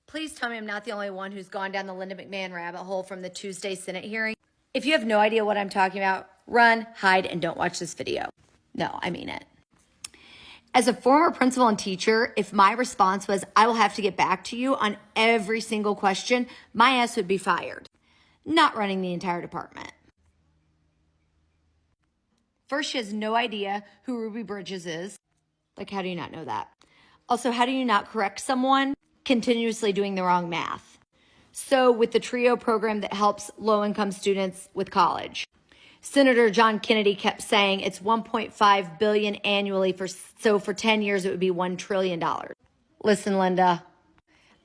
Please tell me I'm not the only one who's gone down the Linda McMahon rabbit hole from the Tuesday Senate hearing. If you have no idea what I'm talking about, run, hide, and don't watch this video. No, I mean it. As a former principal and teacher, if my response was, I will have to get back to you on every single question, my ass would be fired. Not running the entire department. First, she has no idea who Ruby Bridges is. Like, how do you not know that? Also, how do you not correct someone continuously doing the wrong math? So with the TRIO program that helps low-income students with college, Senator John Kennedy kept saying it's $1.5 billion annually so for 10 years it would be $1 trillion. Listen, Linda,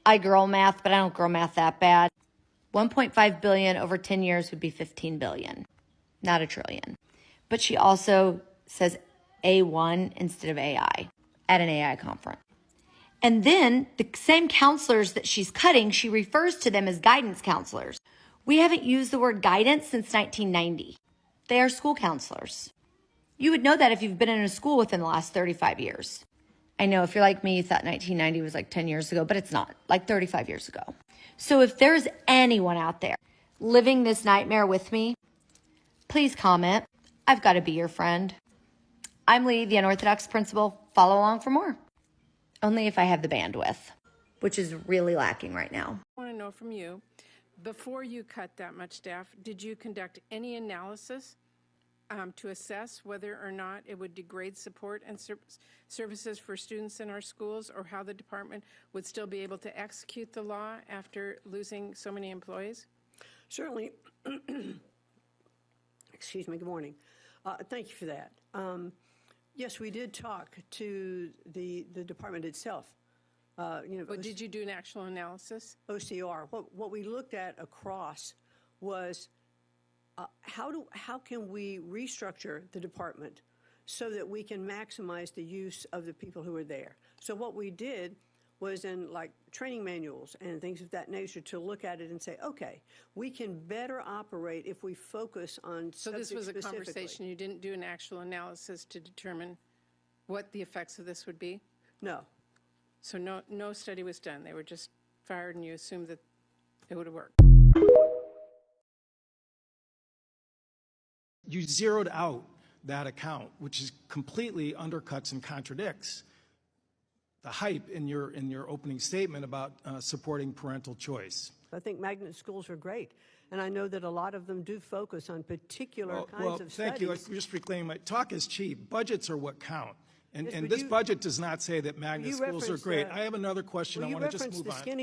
I girl math, but I don't girl math that bad. 1.5 billion over 10 years would be 15 billion, not a trillion. But she also says A1 instead of AI at an AI conference. And then the same counselors that she's cutting, she refers to them as guidance counselors. We haven't used the word guidance since 1990. They are school counselors. You would know that if you've been in a school within the last 35 years. I know if you're like me, you thought 1990 was like 10 years ago, but it's not, like 35 years ago. So if there's anyone out there living this nightmare with me, please comment. I've got to be your friend. I'm Lee, the unorthodox principal. Follow along for more. Only if I have the bandwidth, which is really lacking right now. I want to know from you, before you cut that much staff, did you conduct any analysis to assess whether or not it would degrade support and services for students in our schools, or how the department would still be able to execute the law after losing so many employees? Certainly. Excuse me, good morning. Thank you for that. Yes, we did talk to the department itself. But did you do an actual analysis? OCR. What we looked at across was how can we restructure the department so that we can maximize the use of the people who are there. So what we did was in like training manuals and things of that nature to look at it and say, okay, we can better operate if we focus on So this was a conversation. You didn't do an actual analysis to determine what the effects of this would be? No. So no study was done. They were just fired and you assumed that it would have worked. You zeroed out that account, which is completely undercuts and contradicts the hype in your opening statement about supporting parental choice. I think magnet schools are great. And I know that a lot of them do focus on particular kinds of studies. Thank you. I'm just reclaiming my talk is cheap. Budgets are what count. And Yes, this budget does not say that magnet schools are great. I have another question. I want to just move on.